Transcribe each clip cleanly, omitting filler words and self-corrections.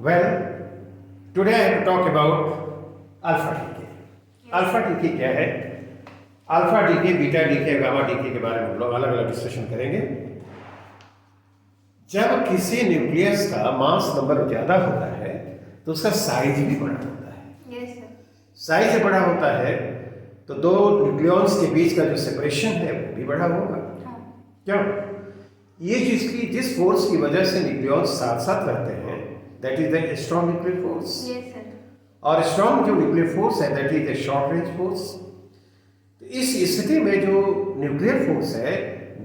Well, today I have to talk about alpha decay. Alpha decay क्या है? Alpha decay, beta decay, gamma decay के बारे में हम लोग अलग अलग डिस्कशन करेंगे। जब किसी न्यूक्लियस का मास नंबर ज्यादा होता है तो उसका साइज भी बड़ा होता है। Yes sir. साइज बड़ा होता है तो दो न्यूक्लियॉन्स के बीच का जो सेपरेशन है वो भी बड़ा होगा। हाँ। क्यों? ये जिस फोर्स की वजह से न्यूक्लियॉन्स साथ साथ रहते हैं, that is the strong nuclear force. Yes sir. और स्ट्रॉन्ग जो न्यूक्लियर फोर्स है that is the short range force. तो इस स्थिति में जो न्यूक्लियर फोर्स है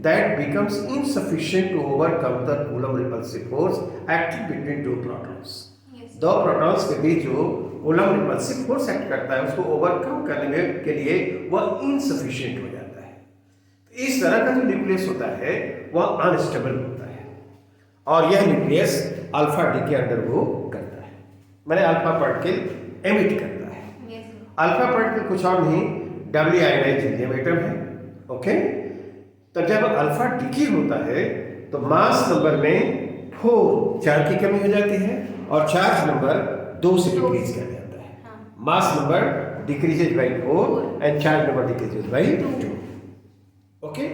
that becomes insufficient to overcome the Coulomb repulsive force acting between two protons. दो प्रोटॉन्स के बीच जो कूलम रिपल्सिव फोर्स एक्ट करता है उसको ओवरकम करने के लिए वह इनसफिशिएंट हो जाता है। तो इस तरह का जो न्यूक्लियस होता है वह अनस्टेबल होता है और यह न्यूक्लियस अल्फा डी के अंडरगो करता है, मैंने अल्फा पार्टिकल एमिट करता है। Yes sir. अल्फा पार्टिकल कुछ और नहीं, डब्ल्यू आयोनाइज्ड हीलियम एटम है। ओके, तो जब अल्फा डिकी होता है तो मास नंबर में 4 की कमी हो जाती है और चार्ज नंबर 2 से डिक्रीज कर जाता है। हाँ। Mass number decreases by 4 and charge number decreases by 2। Okay,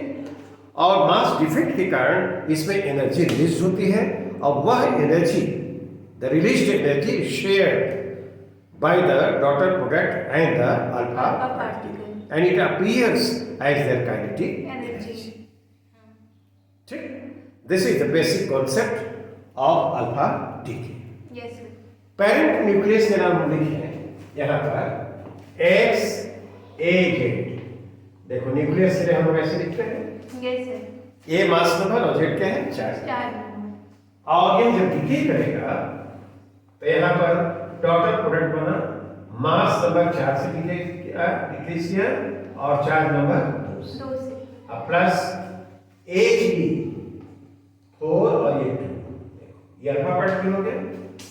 और मास डिफेक्ट के कारण इसमें एनर्जी रिलीज होती है और वह energy, the released energy is shared by the daughter product and the alpha particle and it appears as their kinetic energy. ठीक, this is the basic concept of alpha decay। Yes sir. Parent nucleus के नाम हम लिखे हैं यहाँ पर x ए Z. देखो nucleus के लिए हम लोग ऐसे लिखते हैं, यस सर। ए मास नंबर और जेड क्या है? चार्ज। 4 और ये जब डिके करेगा तो यहाँ पर डॉटर प्रोडक्ट बना, मास नंबर 4 से डिक्रीज किया और चार्ज नंबर 2 से, 2 से अब प्लस एच बी 4 और ये 2, ये अल्फा पार्टिकल हो गया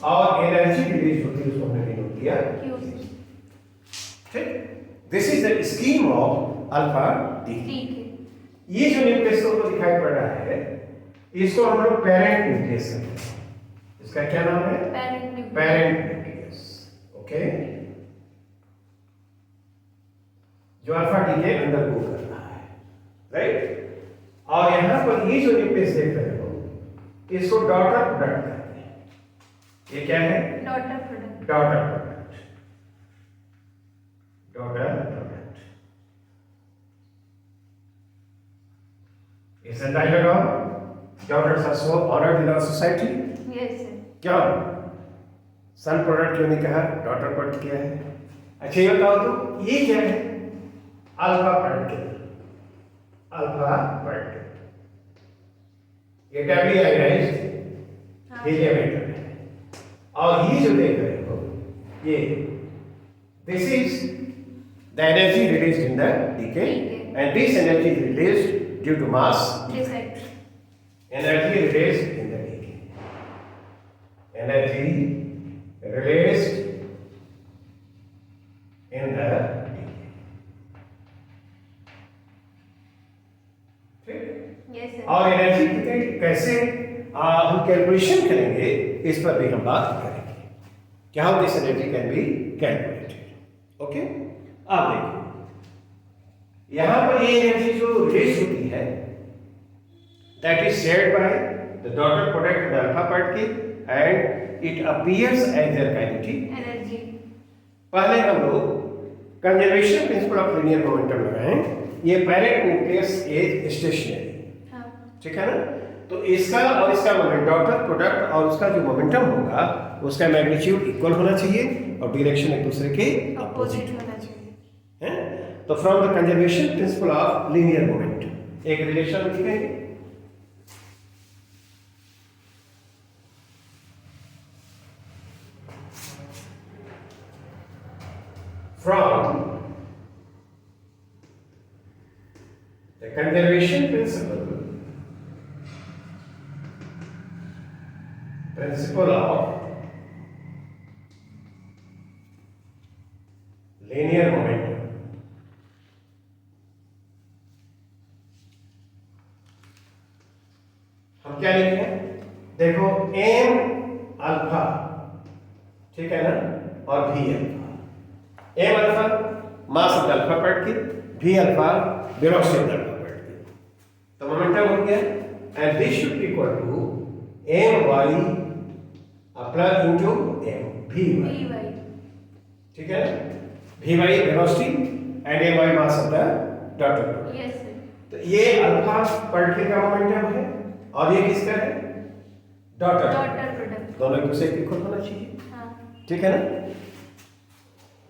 और एनर्जी रिलीज होती है उसको हमने डिनोट किया क्यू से। ठीक, this is the scheme of alpha D. ठीक है। ये जो न्यूक्लियस को दिखाई पड़ रहा है इसको हम लोग पेरेंट न्यूक्लियस कहते हैं। इसका क्या नाम है? Parent nucleus. ओके, जो अल्फा डी के अंदर गो कर रहा है, राइट। और यहां पर ये जो न्यूक्लियस देख रहे हो इसको डॉटर प्रोडक्ट कहते हैं। ये क्या है? Daughter product. Daughter product, daughter product. Is a dialogue daughters are so honored in our society। Yes sir. क्या सन प्रोडक्ट क्यों नहीं कहा? डॉटर प्रोडक्ट क्या है? अच्छा ये बताओ तो ये क्या है? Alpha particle, alpha particle. ये डब्ल्यू आयोनाइज्ड हीलियम एटम है और ये जो देख रहे हो ये this is the energy released in the decay and this energy is released due to mass defect. energy released in the decay, energy released in the decay। ठीक, yes sir. और एनर्जी कैसे हम कैलकुलेशन करेंगे इस पर भी हम बात करेंगे कि how this energy can be calculated. Okay, अब देखिए यहां पर ये एनर्जी जो रिलीज होती है that is shared by the daughter product and alpha particle and it appears as their kinetic energy. पहले हम लोग conservation principle of linear momentum लगाएं। ये पेरेंट न्यूक्लियस इज स्टेशनरी। हाँ। ठीक है ना? तो इसका और इसका मोमेंट, डॉटर प्रोडक्ट और उसका जो मोमेंटम होगा उसका मैग्नीट्यूड इक्वल होना चाहिए और डायरेक्शन एक दूसरे के अपोजिट होना चाहिए। है। तो from the conservation principle of linear moment एक रिलेशन लिखेंगे। From the conservation principle of linear momentum, हम क्या लिखें? देखो m अल्फा ठीक है ना, और V alpha, M alpha mass of the alpha particle, V alpha velocity of the alpha particle, तो मोमेंटम हो गया, and this should be equal to M Y plus into M V Y, V Y. ठीक है ना, V Y velocity and M Y mass of the daughter. Yes sir. तो ये alpha particle का momentum है और ये किसका है, डॉटर। Daughter product. दोनों एक दूसरे के इक्वल होना चाहिए, हाँ। ठीक है ना।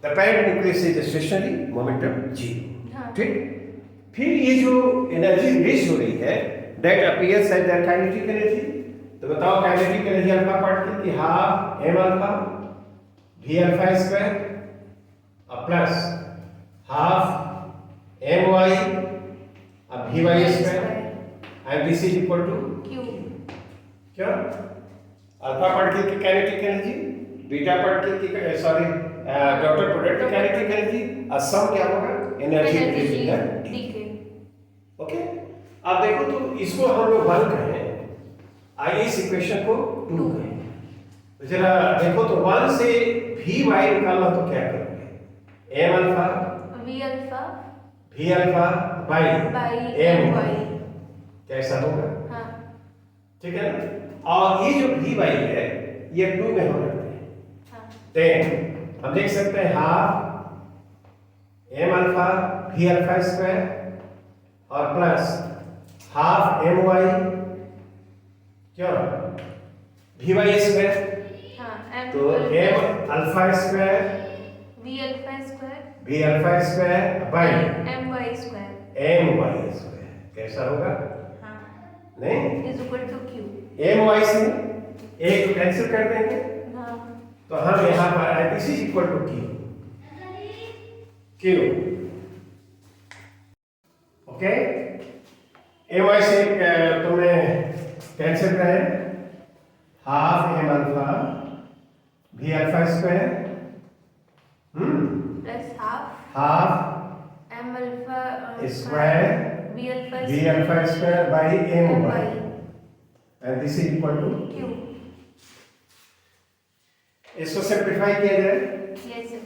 The parent nucleus is stationary, momentum zero, हाँ। ठीक। फिर ये जो एनर्जी रिलीज हो रही है that appears as the kinetic energy, तो बताओ काइनेटिक एनर्जी अल्फा पार्टिकल की half M alpha V alpha square plus half M Y V Y square and this is equal to Q. क्या, alpha particle की kinetic energy, beta particle की sorry daughter product की kinetic energy, और sum क्या होगा, energy release in the decay. Okay. अब देखो तो इसको हम लोग 1 कहें, आइए इस इक्वेशन को 2 कहें, तो जरा देखो तो 1 से भी वाई निकालना तो क्या करोगे, एम अल्फा वी अल्फा भी alpha by by M M Y, Y. कैसा होगा, हाँ। ठीक है ना। और ये जो भी वाई है ये 2 में हो जाते हैं, हाँ। देन हम देख सकते हैं हाफ एम अल्फा भी अल्फा स्क्वायर और प्लस हाफ एम वाई क्या भी वाई स्क्वायर, हाँ। तो M alpha square V alpha square V alpha square by M Y square. M Y square, कैसा होगा, हाँ। नहीं, is equal to Q. M Y से एक को कैंसिल कर देंगे, हाँ। तो हम यहाँ पर this is equal to Q, Q, okay. M Y से तुमने कैंसिल करें, हाफ एम अल्फा भी alpha square plus half half M alpha square V alpha भी alpha square by M Y, Y and this is equal to, Q. इसको simplify किया जाए, yes sir.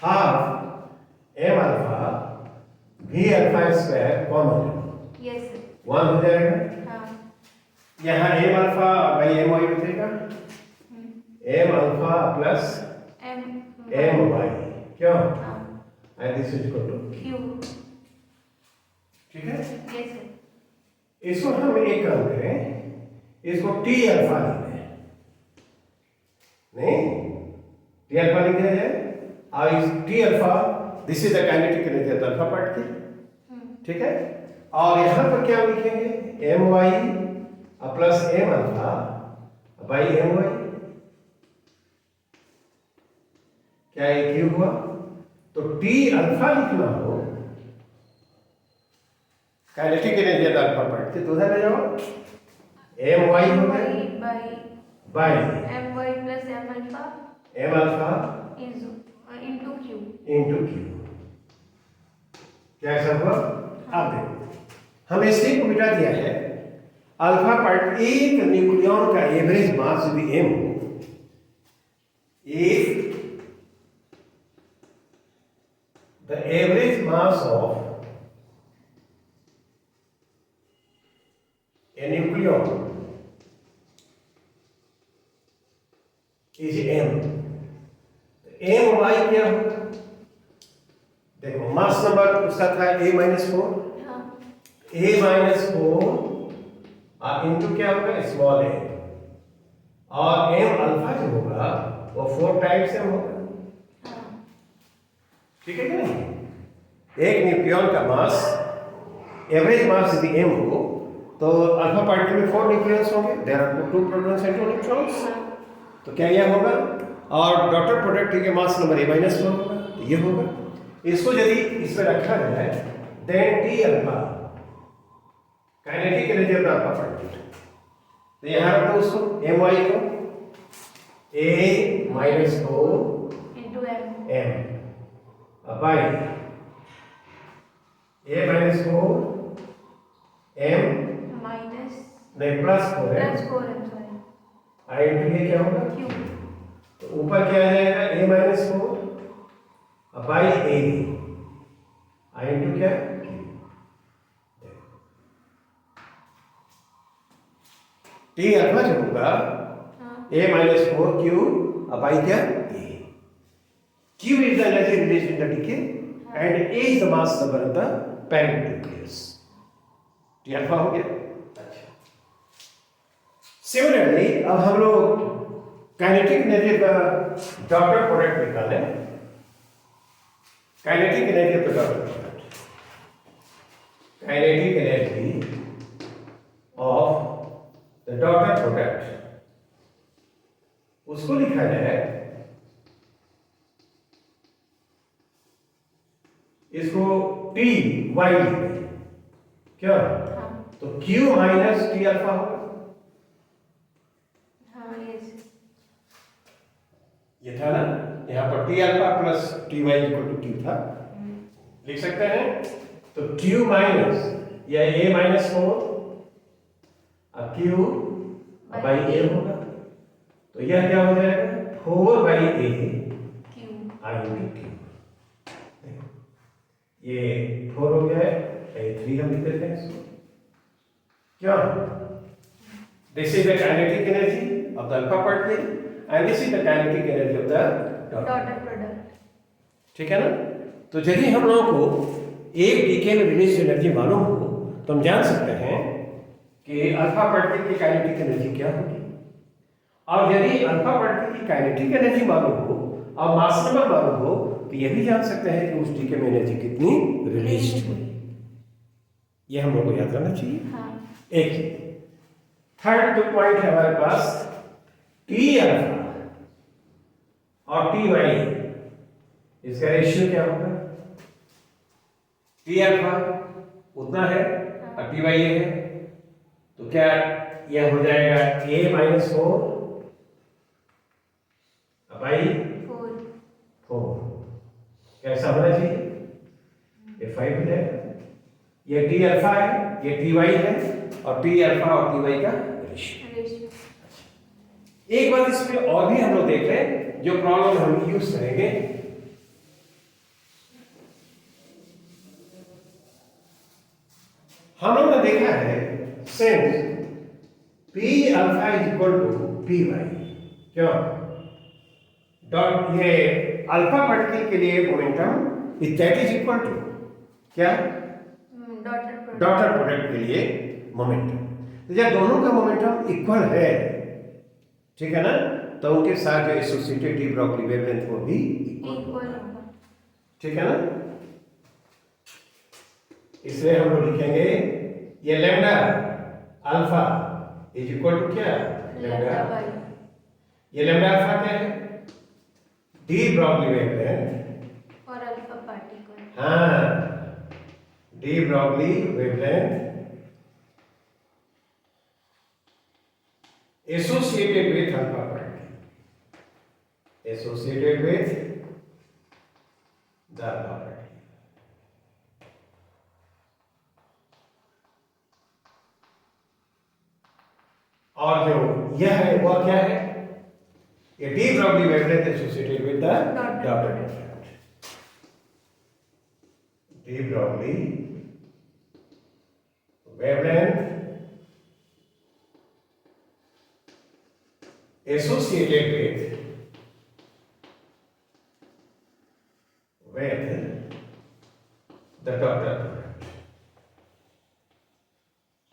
Half M alpha भी alpha square common, yes sir. 1 हो जाएगा, हाँ। यहाँ M alpha by M Y हो जाएगा, M alpha plus M M Y क्यों, हाँ। And this is equal to, Q. ठीक है। Yes sir. इसको हम एक काम करें, इसको टी अल्फा लिख दें, नहीं, टी अल्फा लिख दिया जाए, और इस T alpha this is the kinetic energy of alpha particle, ठीक है। और यहाँ पर क्या लिखेंगे, M Y plus M alpha by M Y, क्या ये क्यू हुआ, तो टी अल्फा लिखना हो kinetic energy of alpha particle, तो उधर ले जाओ, एम वाई हो गया by by M Y plus M alpha M alpha is into Q. Into Q, क्या ऐसा हुआ। अब देखो हमें स्टेप को मिटा दिया है, अल्फा पार्ट एक न्यूक्लियॉन का एवरेज मास यदि एम हो, if the average mass of a nucleon is m, M Y क्या होगा, देखो मास नंबर उसका था a माइनस 4, हाँ। a माइनस 4 और इंटू क्या होगा स्मॉल a, और m अल्फा जो होगा वो 4 टाइम्स m होगा, हाँ। ठीक है कि नहीं। एक न्यूक्लियॉन का मास एवरेज मास यदि m हो तो अल्फा पार्टिकल में 4 न्यूक्लियॉन्स होंगे, there are 2 protons and 2 neutrons, तो क्या यह होगा, और डॉटर प्रोडक्ट के मास नंबर a माइनस 4 होगा, तो ये होगा। इसको यदि इसमें रखा जाए then T alpha kinetic energy of alpha particle, तो यहाँ रखो उसको एम वाई को a minus 4 into M m by a minus 4 m minus नहीं plus 4m plus 4m sorry I into ये क्या होगा क्यू तो ऊपर क्या आ जाएगा a minus 4 by a I into क्या टी अल्फा जो होगा हाँ a माइनस 4 क्यू बाई क्या a q is the energy released in the decay and a is the mass number of the parent nucleus T alpha हो गया अच्छा similarly अब हम लोग काइनेटिक एनर्जी का डॉट प्रोडक्ट निकालें काइनेटिक एनर्जी का dot product kinetic energy of the dot product उसको लिखा जाए इसको टी वाई क्या हाँ तो क्यू माइनस टी अल्फा होगा हाँ यस ये था ना यहाँ पर T alpha plus T Y equal to Q था लिख सकते हैं तो क्यू माइनस या ए माइनस 4 अब क्यू बाई ए होगा तो यह क्या हो जाएगा 4 by A Q I into Q ये 4 हो गया है ये 3 हम लिख देते हैं इसको क्या this is the kinetic energy of the alpha particle and this is the kinetic energy of the daughter product ठीक है ना तो यदि हम लोगों को एक डीके में रिलीज एनर्जी मालूम हो तो हम जान सकते हैं कि अल्फा पार्टिकल की काइनेटिक एनर्जी क्या होगी और यदि अल्फा पार्टिकल की काइनेटिक एनर्जी मालूम हो और मास नंबर मालूम हो तो यह भी जान सकते हैं कि उस डीके में एनर्जी कितनी रिलीज हुई ये हम लोग को याद करना चाहिए हाँ एक थर्ड जो पॉइंट है हमारे पास टी अल्फा और टी वाई इसका रेशियो क्या होगा टी अल्फा उतना है और टी वाई है तो क्या यह हो जाएगा a माइनस 4 बाई 4 कैसा होना चाहिए ये 5 हो जाएगा ये टी अल्फा है ये टी वाई है और टी अल्फा और टी वाई का रेशियो रेशियो एक बात इसमें और भी हम लोग देख रहे हैं जो प्रॉब्लम हम यूज करेंगे हम लोग ने देखा है since P alpha is equal to P Y क्यों डॉट ये अल्फा पार्टिकल के लिए momentum is that is equal to क्या डॉटर प्रोडक्ट के लिए मोमेंटम तो जब दोनों का मोमेंटम इक्वल है ठीक है ना तो उनके साथ जो एसोसिएटेड डी ब्रॉगली वेवलेंथ वो भी इक्वल इक्वल होगा ठीक है ना इसलिए हम लोग लिखेंगे ये lambda alpha is equal to क्या लैम्डा बाई ये लैम्डा अल्फा क्या है डी ब्रॉगली वेवलेंथ और अल्फा पार्टिकल हाँ de Broglie wavelength associated with alpha particle associated with the alpha particle और जो यह है वह क्या है ये D Broglie wavelength associated with the daughter wavelength D Broglie wavelength associated with the daughter product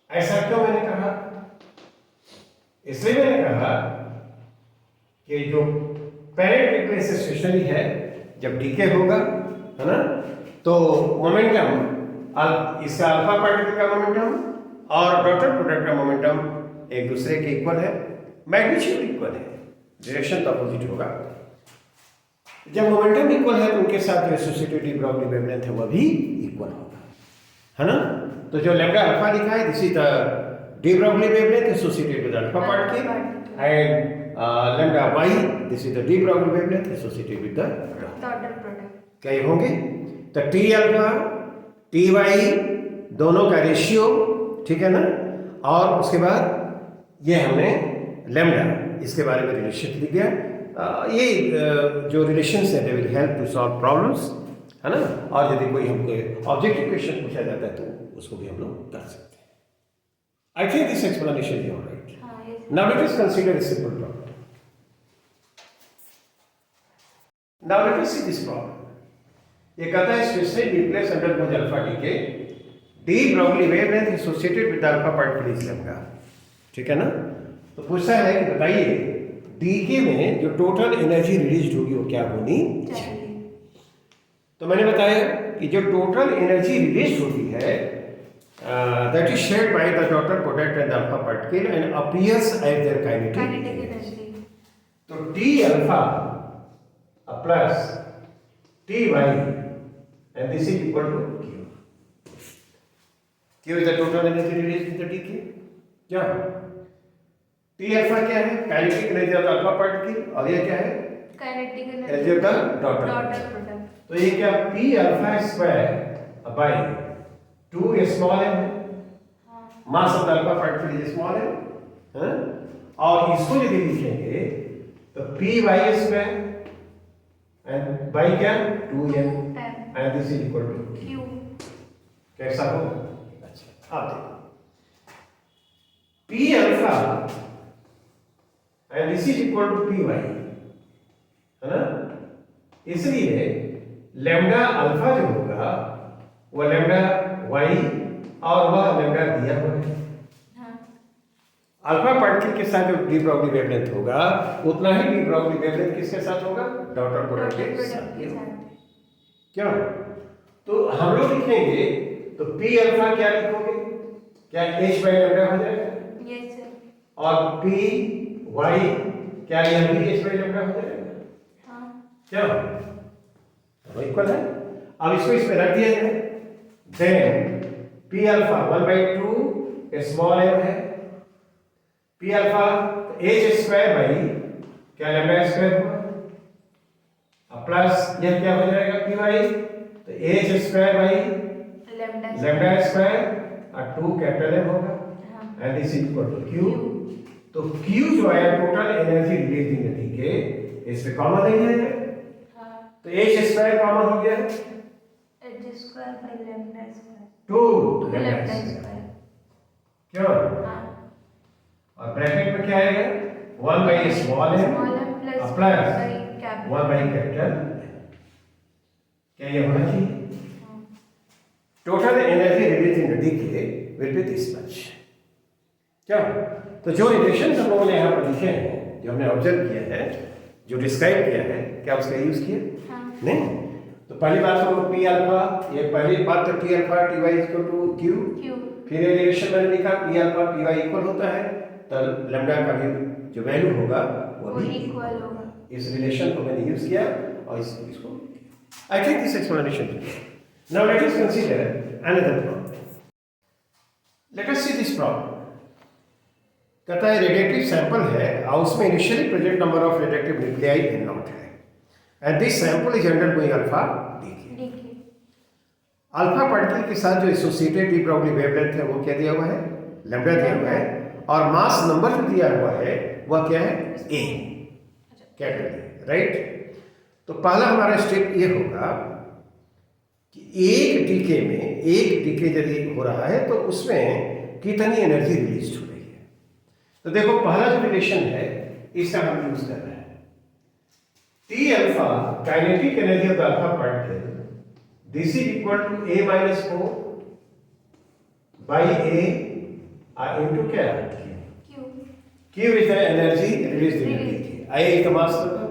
ऐसा क्यों मैंने कहा इसलिए मैंने कहा कि जो पेरेंट न्यूक्लियस स्टेशनरी है जब डीके होगा है ना तो मोमेंटम इसका अल्फा पार्टिकल का मोमेंटम और डॉटर प्रोडक्ट का मोमेंटम एक दूसरे के इक्वल है मैग्नीट्यूड इक्वल है डायरेक्शन तो अपोजिट होगा जब मोमेंटम इक्वल है तो उनके साथ जो एसोसिएटेड डी ब्रॉगली वेवलेंथ है वह भी इक्वल होगा है ना तो जो लैम्डा अल्फा लिखा है this is the D Broglie wavelength associated with alpha particle and lambda why this is the D Broglie wavelength associated with the daughter product क्या होंगे तो टी अल्फा टी वाई दोनों का रेशियो ठीक है ना। और उसके बाद ये हमने लैम्डा, इसके बारे में रिलेशन लिख गया। जो रिलेशंस है they will help to solve problems, है ना। और यदि कोई हमको ऑब्जेक्टिव क्वेश्चन पूछा जाता है तो उसको भी हम लोग कर सकते हैं। आई think this explanation is alright. हाँ, yes. Now let us consider a simple problem. Now let us see this problem. ये कहता है specially nucleus undergoes alpha decay, D Broglie wavelength associated with alpha particle is lambda, ठीक है ना। तो पूछता है कि बताइए डीके में जो टोटल एनर्जी रिलीज होगी वो क्या होनी चाहिए। तो मैंने बताया कि जो टोटल एनर्जी रिलीज होती है that is shared by the daughter product and alpha particle and appears at there kinetic energy. तो T alpha plus T Y and this is equal to Q. Q is the total energy released in the decay. क्या? T alpha क्या है? Kinetic energy of the alpha particle और ये क्या है? Kinetic energy of the daughter product. तो ये क्या P alpha square by 2 small m है, mass of the alpha particle is small m, है? और इसको यदि लिखेंगे तो P y square and by क्या 2m and this is equal to Q. कैसा होगा? अच्छा आप देखो P alpha and this is equal to Py, है ना। इसलिए लैम्डा अल्फा जो होगा वो लैम्डा y और वह लैम्डा दिया हुआ है। अल्फा पार्टिकल के साथ जो डी ब्रॉगली वेवलेंथ होगा उतना ही डी ब्रॉगली वेवलेंथ किसके साथ होगा? डॉटर प्रोडक्ट के साथ। क्यों? तो हम लोग लिखेंगे तो P अल्फा क्या लिखोगे? क्या H बाई लैम्डा हो जाएगा? Yes sir. और P Y क्या यह भी H बाई लैम्डा हो जाएगा? हाँ। क्यों? तो इक्वल है। अब इसको इसमें रख दिया जाए then P alpha 1/2 small m है, P alpha H square by क्या लैम्डा स्क्वायर हुआ प्लस यह क्या हो जाएगा Py तो H square by lambda square और 2 कैपिटल M होगा and this is equal to Q। तो Q जो है total energy release in the decay, इसमें कॉमन नहीं है तो H स्क्वायर कॉमन हो गया H square by lambda square 2 lambda square. क्यों? और ब्रैकेट में क्या आएगा 1 by small m plus 1 by capital. क्या ये होना चाहिए? Total energy release in the decay will be this much. क्या? तो जो रिलेशन हम लोगों ने यहाँ पर लिखे हैं, जो हमने ऑब्जर्व किया है, जो डिस्क्राइब किया है, क्या उसका यूज किया? हाँ। नहीं। तो पहली बात तो P अल्फा, ये पहली बात तो T alpha Ty equal to Q। फिर ये रिलेशन मैंने लिखा P अल्फा Py इक्वल होता है तो लैम्डा का भी जो वैल्यू होगा वो भी इक्वल होगा। इस रिलेशन को मैंने यूज किया और इसको I think this explanation. Now let us consider another problem. Let us see this problem. कहता है रेडिएटिव सैंपल है और उसमें initially present number of radiative nuclei N naught है and this sample is undergoing alpha decay. Alpha particle के साथ जो associated D Broglie wavelength है वो क्या दिया हुआ है? लैम्डा दिया हुआ है और मास नंबर जो दिया हुआ है वह क्या है? A capital, right. तो पहला हमारा स्टेप ये होगा कि एक डीके यदि हो रहा है तो उसमें कितनी एनर्जी रिलीज हो रही है। तो देखो पहला जो रिलेशन है इसका हम यूज कर रहे हैं T alpha kinetic energy of the alpha particle this is equal to A minus 4 by A into क्या? Q is the energy released in the decay. I is the mass number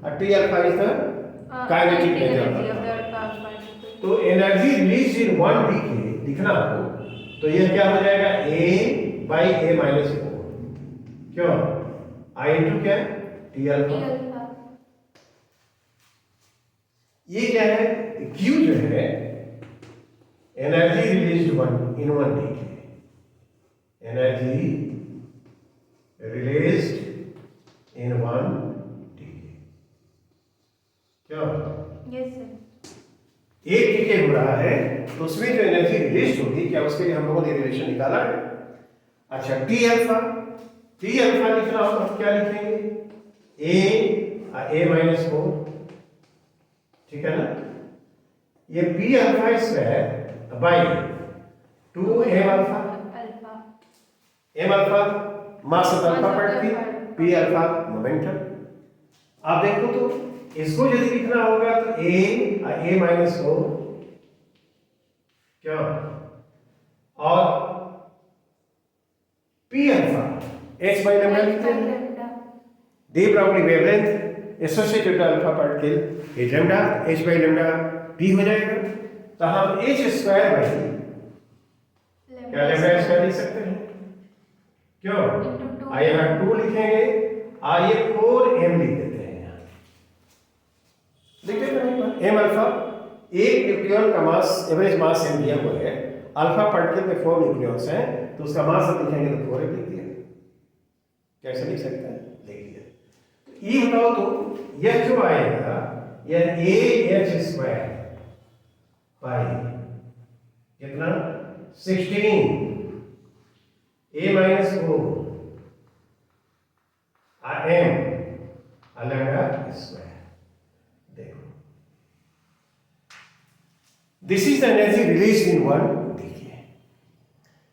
and T alpha is the kinetic energy of the particle. तो energy release in one decay दिखना आपको तो यह क्या हो जाएगा A by A minus 4। क्यों? I into क्या? T alpha. ये क्या है? Q जो है energy release in one decay, energy released in one decay. क्या? Yes sir. एक डीके हो रहा है तो उसमें जो एनर्जी रिलीज होगी, क्या उसके लिए हम लोगों ने रिलेशन निकाला है। अच्छा, टी अल्फा लिखना हो तो हम क्या लिखेंगे, ए माइनस 4, ठीक है ना। ये P alpha square by 2 M alpha, M alpha mass of alpha particle, P alpha momentum. आप देखो तो इसको यदि लिखना होगा तो ए माइनस 4 क्या, और P alpha H by lambda लिखते हैं, D brownie wavelength associated alpha particle A lambda, H by lambda P हो जाएगा। तो हम एच स्क्वायर बाई क्या लैम्डा स्क्वायर लिख सकते हैं, क्यों, आइए यहाँ 2 लिखेंगे, आइए 4m लिख देते हैं यहाँ, लिख देते हैं एम अल्फा। एक न्यूक्लियन का मास, एवरेज मास m दिया हुआ है, अल्फा पार्टिकल में 4 न्यूक्लियंस हैं, तो उसका मास हम लिखेंगे तो 4m लिख दिया। कैसे लिख सकते हैं, लिख दिया। ये बताओ तो यह जो आएगा यह AH स्क्वायर बाई कितना 16 A minus 4 m lambda square. देखो, this is the energy release in one. देखिए,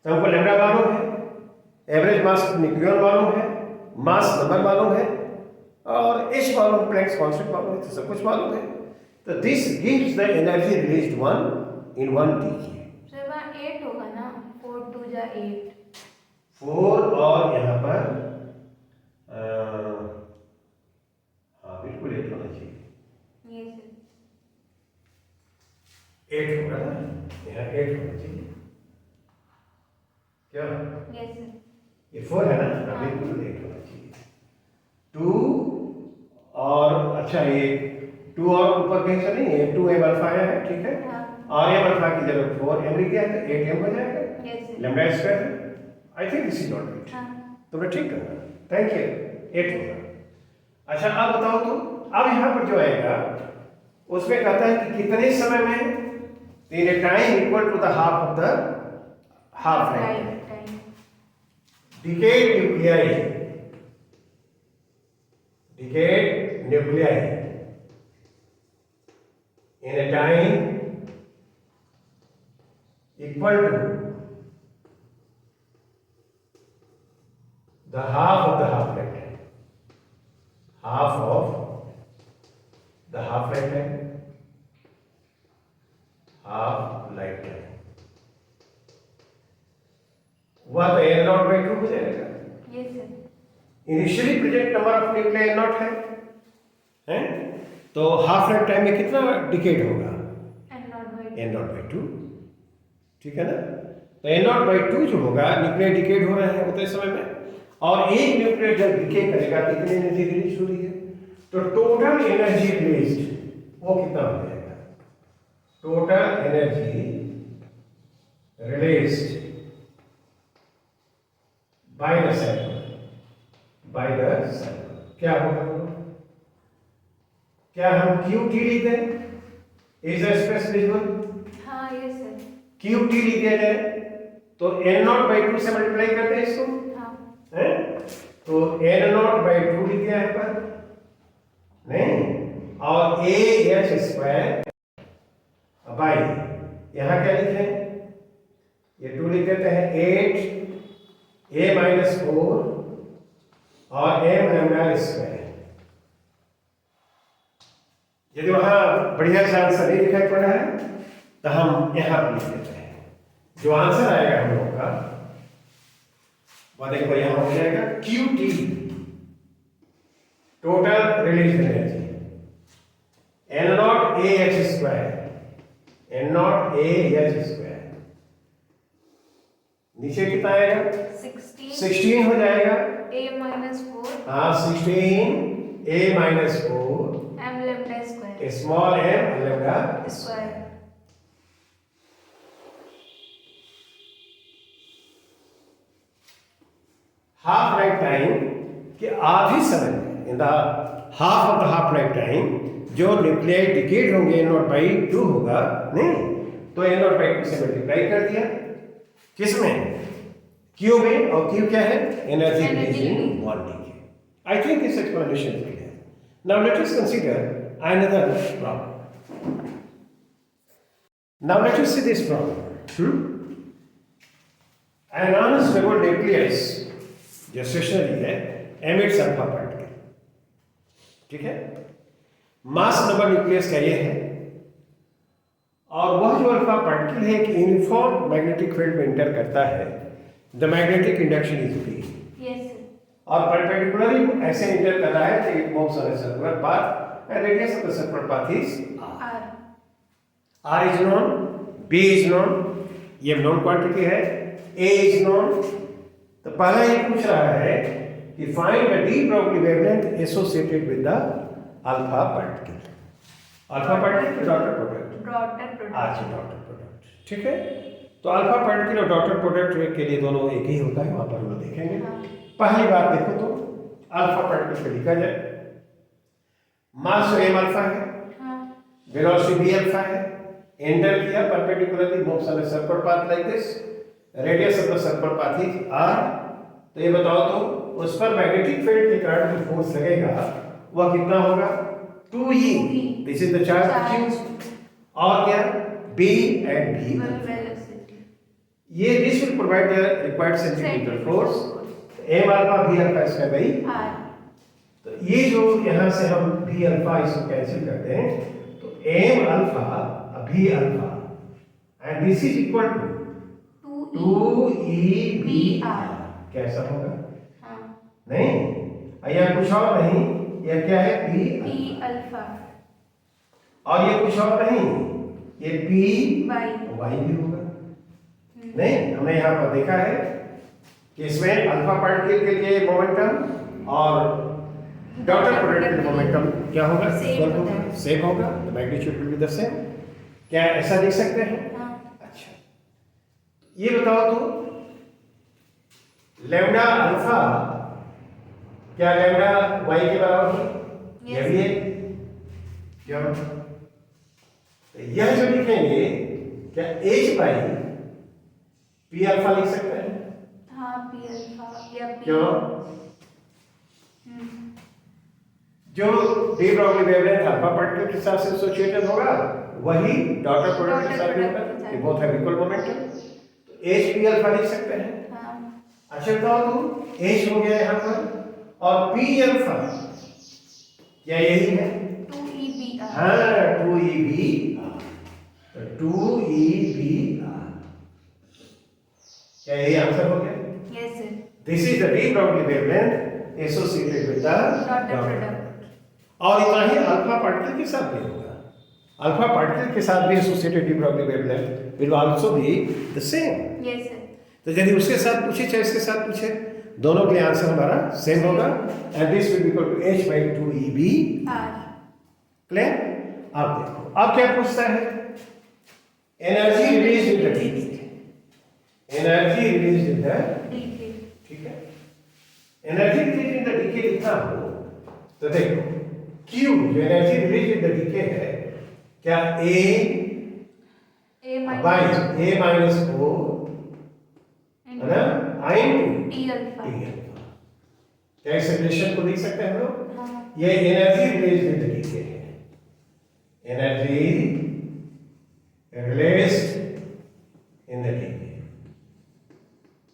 तो हमको लैम्डा मालूम है, एवरेज मास न्यूक्लियन मालूम है, मास नंबर मालूम है, और एच मालूम, प्लैंक्स कांस्टेंट मालूम है, तो सब कुछ मालूम है। तो this gives the energy released one in one. देखिए सर वहाँ 8 होगा ना, 4 2 जा 8, 4 और यहाँ पर हाँ बिल्कुल 8 होना चाहिए, ये सर 8 होगा ना, यहाँ 8 होना चाहिए, क्या ये सर ये 4 है ना, हाँ बिल्कुल 8 होना चाहिए। 2 और अच्छा ये 2 और ऊपर कहीं से नहीं है, 2m अल्फा आया है, ठीक है, हाँ और m अल्फा की जगह 4m लिख दिया है तो 8m हो जाएगा, ये सर लैम्डा स्क्वायर है। आई think this is not right, हाँ तुमने ठीक करना, थैंक यू, 8 होगा। अच्छा अब बताओ तो, अब यहाँ पर जो आएगा उसमें कहता है कि कितने समय में, in a time equal to the half of the half life, time decayed nuclei, decayed nuclei in a time equal to the half of the half lifetime, half of the half lifetime, half lifetime, वह तो n not by 2 हो जाएगा। ये sir initially present number of nuclei n not है, हैं? तो half life time में कितना डिकेड होगा, n नॉट बाई 2, ठीक है ना। तो n नॉट बाई 2 जो होगा, न्यूक्लियर डिकेड हो रहे हैं उतने समय में, और एक न्यूक्लियर जब डिके करेगा तो कितनी एनर्जी रिलीज हो रही है, तो टोटल एनर्जी रिलीज्ड वो कितना हो जाएगा, total energy released by the cycle, by the cycle क्या होगा, क्या हम QT लिख दें, इज स्पेस विजिबल, हाँ ये सर QT लिख दिया जाए तो n नॉट बाई 2 से मल्टीप्लाई करते हैं इसको, हाँ हैं? तो n नॉट बाई 2 लिख दिया है पर नहीं, और AH स्क्वायर बाई यहाँ क्या लिखे, ये 2 लिख देते हैं 8 A माइनस 4 और m लैम्डा स्क्वायर। यदि वहां बढ़िया से आंसर नहीं दिखाई पड़ रहा है तो हम यहां पर लिख देते हैं, जो आंसर आएगा हम लोग का वह देखो यहां हो जाएगा QT, total release energy, n not AH square, n not AH square, नीचे कितना आएगा 16 हो जाएगा, A माइनस 4 हाँ 16 A minus 4 m lambda square small m lambda square half life time के आधे समय में, in the half of the half life time जो न्यूक्लियाई डिकेड होंगे n नॉट बाई 2 होगा नहीं, तो ए नॉट बाई 2 से मल्टीप्लाई कर दिया किसमें, क्यू में, और क्यू क्या है, energy release in 1 decay. I think this explanation is clear. Now let us consider another problem. Now let us see this problem. An unstable nucleus जो स्टेशनरी है एमिट्स अल्फा पार्टिकल, ठीक है, mass number nucleus का ये है, और वह जो अल्फा पार्टिकल है कि यूनिफॉर्म मैग्नेटिक फील्ड में इंटर करता है, the magnetic induction is B, Yes, sir. और परपेंडिकुलरली ऐसे इंटर कर रहा है तो it moves on a circular path and radius of the circular path is R. R is known, B is known, ये नोन क्वांटिटी है, A is known। तो पहला ये पूछ रहा है कि find the D Broglie wavelength associated with the alpha particle. Alpha particle daughter product, Daughter product. अच्छा डॉटर प्रोडक्ट, ठीक है। तो अल्फा पार्टिकल और डॉटर प्रोडक्ट के लिए दोनों एक ही होता है, वहां पर हम लोग देखेंगे। हाँ. पहली बात देखो तो अल्फा पार्टिकल को लिखा जाए, मास एम अल्फा है, हाँ. वेलोसिटी v अल्फा है, एंटर किया perpendicularly moves on a circular path like this, radius of the circular path is r। तो ये बताओ तो उस पर मैग्नेटिक फील्ड के कारण जो फोर्स लगेगा वह कितना होगा, 2e, this is the charge q, और क्या b एंड v, Velocity. ये this will provide the required centrifugal force, m alpha v alpha इसका भाई। R. तो ये जो यहाँ से हम v अल्फा इसको कैंसिल करते हैं, तो m alpha v alpha and this is equal to 2e/r। कैसा होगा, हाँ. नहीं यहाँ कुछ और नहीं, यह क्या है p P alpha. और ये कुछ और नहीं, ये p Y. y भी होगा। नहीं, हमने यहाँ पर देखा है कि इसमें अल्फा पार्टिकल के लिए मोमेंटम और डॉटर प्रोडक्ट के लिए मोमेंटम क्या होगा, Same इक्वल होता होगा, है। सेम होगा, the magnitude will be the same. क्या ऐसा देख सकते हैं? हाँ. अच्छा, ये बताओ तो लैम्डा अल्फा क्या लैम्डा y के बराबर है? Yes. यह भी है क्या? तो यह जो लिखेंगे क्या h बाई p अल्फा लिख सकते हैं? हाँ. P alpha या P. क्यों? हम्म. जो D Broglie wavelength alpha particle के साथ से एसोसिएटेड होगा वही डॉटर प्रोडक्ट के साथ भी होगा, ये बोथ हैव इक्वल मोमेंटम, तो h p अल्फा लिख सकते हैं। हाँ. अच्छा बताओ तो h हो गया यहाँ पर, और p अल्फा क्या यही है? 2e/r. हाँ 2e/r, तो 2e/r क्या यही आंसर हो गया? Yes, sir. This is the D Broglie wavelength associated with the Daughter product. और इतना ही अल्फा पार्टिकल के साथ भी होगा, अल्फा पार्टिकल के साथ भी associated D Broglie wavelength will also be the same. Yes, sir. तो यदि उसके साथ पूछे चाहे इसके साथ पूछे, दोनों के लिए आंसर हमारा सेम होगा, and this will equal to h by 2e/r। R. Clear? अब देखो अब क्या पूछता है, energy release in the decay, energy release in the, DK. ठीक है, energy release in the decay लिखना हो तो देखो Q जो energy release in the decay है, क्या A A minus by A minus O है ना, I into T alpha. T alpha. क्या इस रिलेशन को देख सकते हैं हम लोग? हाँ. ये energy release in the decay है, energy release in the decay,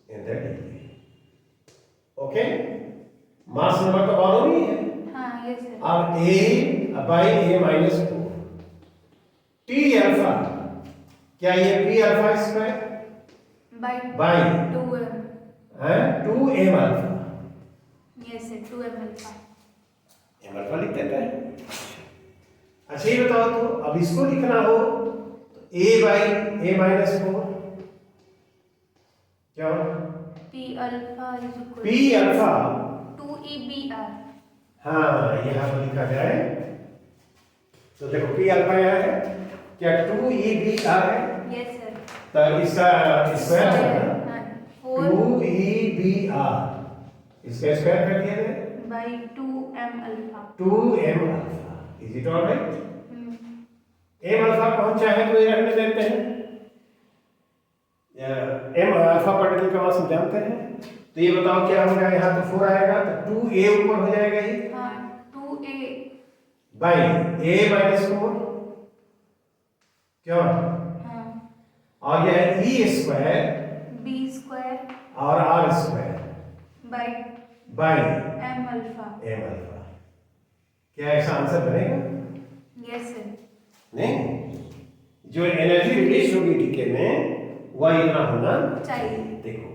in the decay, okay. Mass number तो मालूम ही है, हाँ. Yes, sir. अब A by A minus 4 T alpha, क्या ये P alpha square By by 2m. 2m alpha, Yes, sir. 2m alpha. m alpha लिख देते हैं। अच्छा ये बताओ तो अब इसको लिखना हो तो A बाई A माइनस 4 क्या हो? P alpha is equal P alpha, 2e/r. हाँ यहाँ पर लिखा जाए तो देखो P अल्फा यहाँ है, क्या 2e/r है, Yes, sir. तो इसका स्क्वायर है ना, हाँ. 4 2e/r, इसका स्क्वायर कर दिया जाए by 2m alpha. 2m alpha, is it alright? Hmm. m alpha को हम चाहे तो ये रहने देते हैं, एम अल्फा पार्टिकल का मास हम जानते हैं, तो ये बताओ क्या होगा, यहाँ तो 4 आएगा तो 2a ऊपर हो जाएगा ये हाँ 2a बाई a माइनस 4 क्यों, हाँ और यह है e स्क्वायर b स्क्वायर और r square by by m alpha. m alpha. क्या ऐसा आंसर बनेगा? Yes sir. नहीं, जो एनर्जी रिलीज होगी डीके में वह इतना होना चाहिए। देखो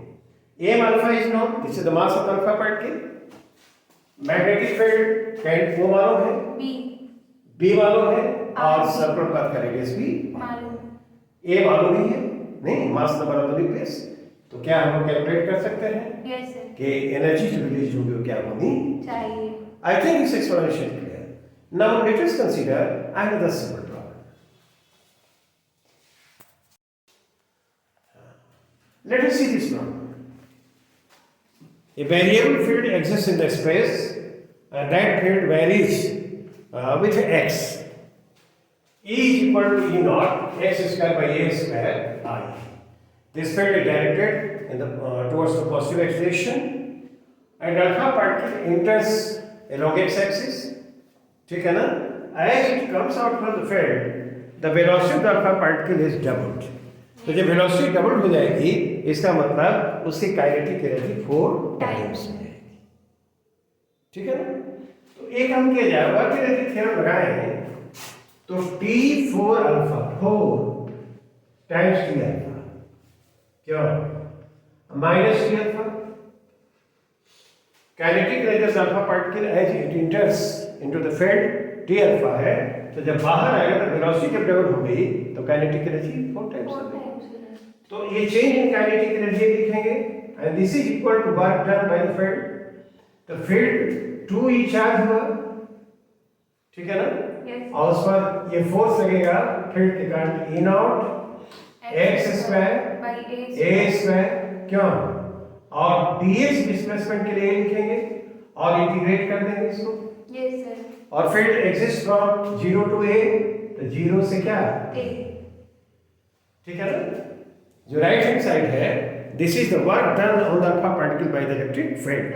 m alpha is known, this is the mass of alpha particle. Magnetic field current वो मालूम है, b मालूम है, और सर्कुलर पाथ का रेडियस भी मालूम। a मालूम ही है, नहीं mass number of the nucleus. तो क्या हम लोग कैलकुलेट कर सकते हैं यस सर। कि एनर्जी जो रिलीज होगी वो क्या होनी चाहिए। I think this explanation is clear. Now let us consider another simple problem. Let us see this problem. A variable field exists in the space and that field varies with x. E is equal to E naught x square by a square I. This field is directed in the, towards the positive x direction and alpha particle enters along x axis, ठीक है ना? As it comes out from the field, the velocity of the alpha particle is doubled. तो जब velocity double हो जाएगी इसका मतलब उसकी काइनेटिक एनर्जी 4 टाइम्स हो जाएगी, ठीक है ना? तो एक हम किया जाए वर्क एनर्जी थ्योरम लगाएं तो T4 alpha 4 times T alpha क्यों minus T alpha kinetic energy of alpha particle as it enters into the field T alpha है, तो जब बाहर आएगा तो वेलोसिटी जब डबल हो गई तो काइनेटिक एनर्जी 4 टाइम्स हो गई। तो ये चेंज इन काइनेटिक एनर्जी लिखेंगे and this is equal to work done by the field. तो फील्ड 2e चार्ज हुआ, ठीक है ना? Yes. और उस पर ये फोर्स लगेगा फील्ड के कारण E not x square by a square क्यों, और dx डिस्प्लेसमेंट के लिए लिखेंगे और इंटीग्रेट कर देंगे इसको। Yes sir. और field exist from 0 to a, तो 0 से क्या a, ठीक है ना? जो राइट हैंड साइड है this is the work done on the alpha particle by the electric field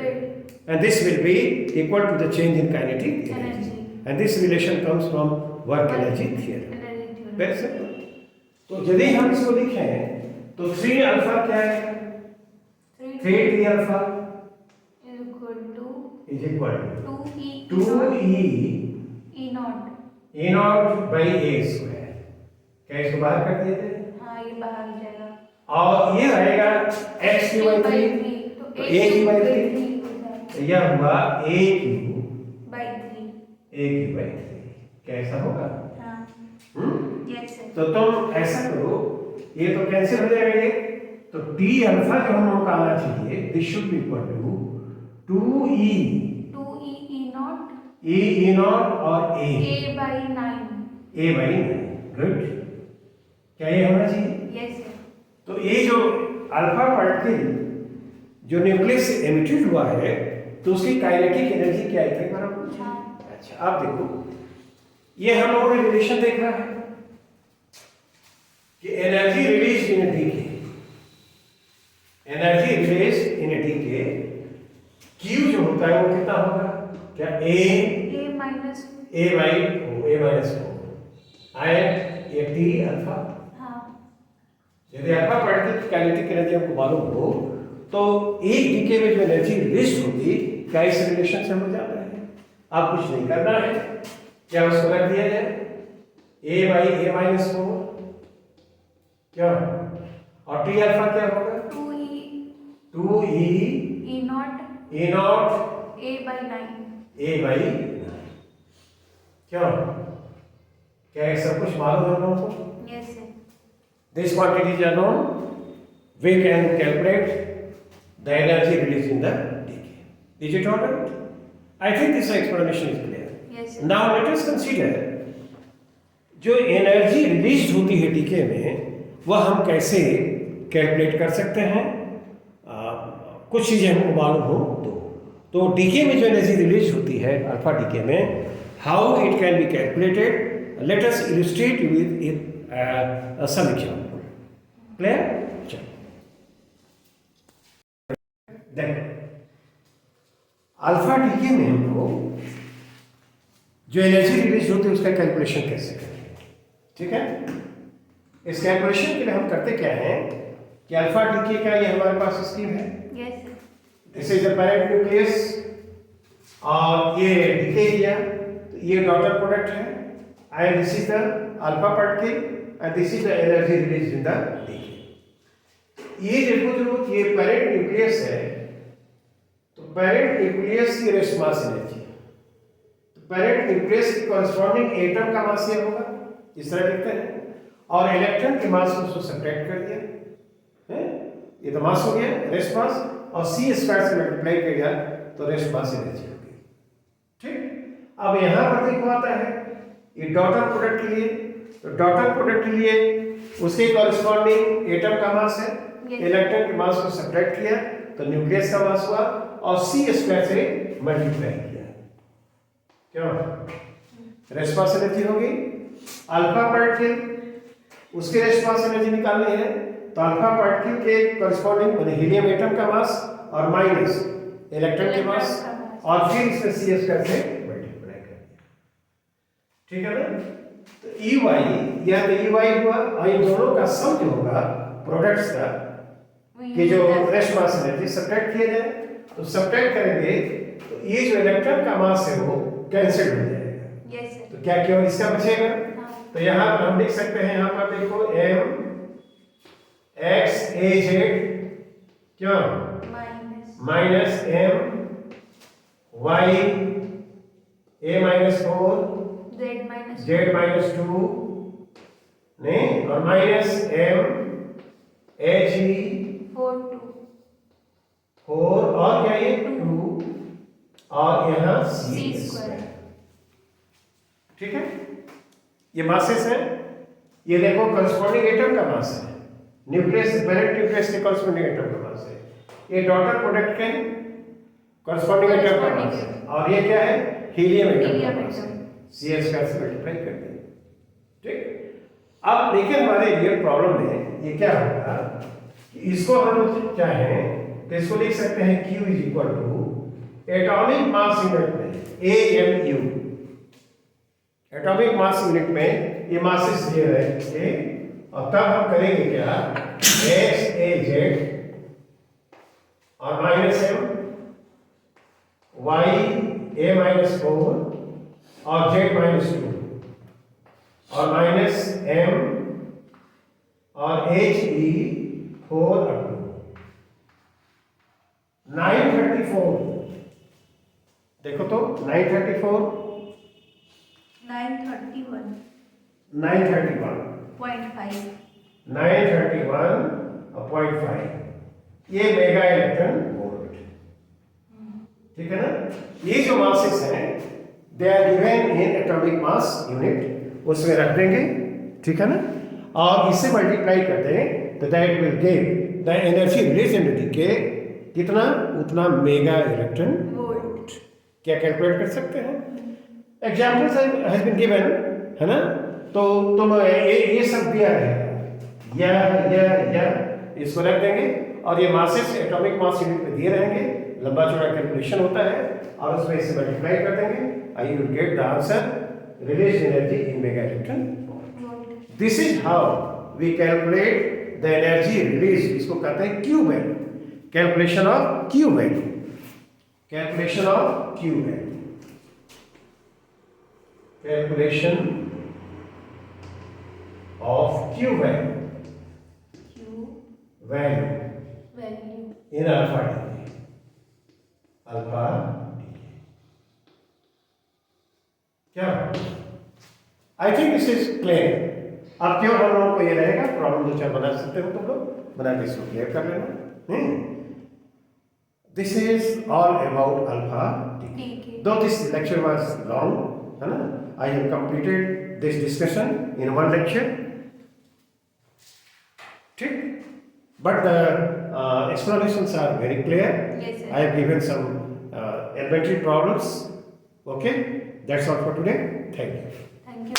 and this will be equal to the change in kinetic energy and this relation comes from work energy theorem. Very simple. तो यदि हम इसको लिखें तो 3 alpha क्या है, 3 alpha is equal to 2e E naught। E naught by a square। क्या इसको बाहर कर दिए थे? हाँ ये बाहर हो जाएगा। और ये रहेगा x की by 3 तो a की by 3 3 यह हुआ a क्यू बाई 3। a की by 3। कैसा होगा? हाँ यस सर। तो तुम ऐसा करो, ये तो कैंसिल हो जाएगा ये, तो t अल्फा जो हम लोग का आना चाहिए this should be equal to 2e E naught e naught और a by 9। a by 9। Good, क्या ये होना चाहिए? Yes sir. तो ये जो अल्फा पार्टिकल जो न्यूक्लियस से एमिटेड हुआ है तो उसकी काइनेटिक एनर्जी क्या है बराबर? हाँ। अच्छा आप देखो ये हम लोगों ने रिलेशन देखा है कि energy release in decay, energy release in decay Q जो होता है वो कितना होगा? क्या a माइनस एंड ये T अल्फा। हाँ यदि अल्फा पार्टिकल की काइनेटिक एनर्जी हमको मालूम हो तो एक डीके में जो एनर्जी रिलीज होगी क्या इस रिलेशन से हो जाता है? आप कुछ नहीं करना है, क्या उसको रख दिया जाए a बाई a माइनस 4 क्या, और T अल्फा क्या होगा? 2e E naught e naught a by 9। a by क्यों, क्या ये सब कुछ मालूम है हम लोगों को? Yes sir. These quantities are known, we can calculate the energy released in the decay. Is it all right? I think this explanation is clear. Yes sir। Now let us consider जो energy release होती है DK में वह हम कैसे calculate कर सकते हैं? कुछ चीज़ें हमको मालूम हो तो डीके में जो एनर्जी रिलीज होती है अल्फा डीके में how it can be calculated, let us illustrate with some example. Clear? चलो देखो अल्फा डीके में हमको जो एनर्जी रिलीज होती है उसका कैलकुलेशन कैसे करेंगे, ठीक है। इस कैलकुलेशन के लिए हम करते क्या है कि अल्फा डीके का ये हमारे पास स्कीम है। Yes, sir. This is the parent nucleus और ये डीके किया तो ये डॉटर प्रोडक्ट है and this is the alpha particle and this is the energy release in the decay. ये देखो जो ये पेरेंट न्यूक्लियस है तो पेरेंट न्यूक्लियस की रेस्ट मास एनर्जी, तो पेरेंट न्यूक्लियस की कॉरस्पॉन्डिंग एटम का मास ये होगा, इस तरह लिखते हैं, और इलेक्ट्रॉन के मास को उसको सब्ट्रैक्ट कर दिया है, ये तो मास हो गया रेस्ट मास, और सी स्क्वायर से मल्टीप्लाई कर दिया तो रेस्ट मास एनर्जी हो गई, ठीक। अब यहां पर देखो आता है ये डॉटर प्रोडक्ट के लिए, तो डॉटर प्रोडक्ट के लिए उसके कॉरस्पॉन्डिंग एटम का मास है, इलेक्ट्रॉन के मास को सब्ट्रैक्ट किया तो न्यूक्लियस का मास हुआ और सी स्क्वायर से मल्टीप्लाई किया, क्या रेस्ट मास एनर्जी होगी। अल्फा पार्टिकल उसके रेस्ट मास एनर्जी निकालनी है तो अल्फा पार्टिकल के कॉरस्पॉन्डिंग माने हीलियम एटम का मास और माइनस इलेक्ट्रॉन के मास और फिर इसमें सी स्क्वायर से मल्टीप्लाई कर दिया, ठीक है ना। तो ई वाई या तो ई वाई हुआ और इन दोनों का सम जो होगा प्रोडक्ट्स का कि जो रेस्ट मास एनर्जी सब्ट्रैक्ट किया जाए तो सब्ट्रैक्ट करेंगे तो ये जो इलेक्ट्रॉन का मास है वो कैंसिल हो जाएगा। Yes, sir. तो क्या केवल इसका बचेगा, हाँ. तो यहाँ पर हम लिख सकते हैं, यहाँ पर देखो m x a z क्यों Minus. Minus m y a minus 4 Z minus. z minus 2 नहीं और माइनस m h e 4 2. 4 और क्या ये 2 और यहाँ c C स्क्वायर, square. ठीक है। ये मासेस है, ये देखो कॉरस्पॉन्डिंग एटम का मास है, न्यूक्लियस पेरेंट न्यूक्लियस के कॉरस्पॉन्डिंग एटम का मास है, ये डॉटर प्रोडक्ट के कॉरस्पॉन्डिंग एटम का मास है और ये क्या है हीलियम एटम का Helium मास है, atom. सी स्क्वायर से मल्टीप्लाई कर दिया, ठीक। अब देखिए हमारे रियल प्रॉब्लम में ये क्या होगा कि इसको हम लोग चाहें तो इसको लिख सकते हैं Q is equal to atomic mass unit में AMU, एटॉमिक मास यूनिट में ये मासेस दिए रहेंगे और तब हम करेंगे क्या x a z और minus m y a minus 4 और z माइनस 2 और माइनस m और h e 4 up to 934, देखो तो 934 931. 931 0.5. 931.5 ये मेगा इलेक्ट्रॉन वोल्ट, ठीक है ना। ये जो मासेस हैं they are given in atomic mass unit, उसमें रख देंगे, ठीक है ना, और इससे मल्टीप्लाई कर दें तो that will give the energy release in decay कितना उतना मेगा इलेक्ट्रॉन वोल्ट। क्या कैलकुलेट कर सकते हैं, एग्जाम्पल्स हैज बीन गिवन है ना, तो तुम ये सब दिया है या इसको रख देंगे और ये मासेस एटॉमिक मास यूनिट में दिए रहेंगे, लंबा चौड़ा कैलकुलेशन होता है और उसमें इसे मल्टीप्लाई कर देंगे I you will get the answer release energy in mega electron volt. This is how we calculate the energy release, इसको कहते हैं Q value, calculation of Q value, calculation of Q value, calculation of Q value Q value value. in alpha decay, alpha decay क्या आई think this is clear. अब क्यों हम लोगों को ये रहेगा प्रॉब्लम दो चार बना सकते हो तुम लोग, बना के इसको क्लियर कर लेना। This is all about alpha decay, though this lecture was long है ना, I have completed this discussion in one lecture, ठीक, but the explanations are very clear. Yes, sir. I have given some elementary problems. Okay, that's all for today. Thank you. Thank you.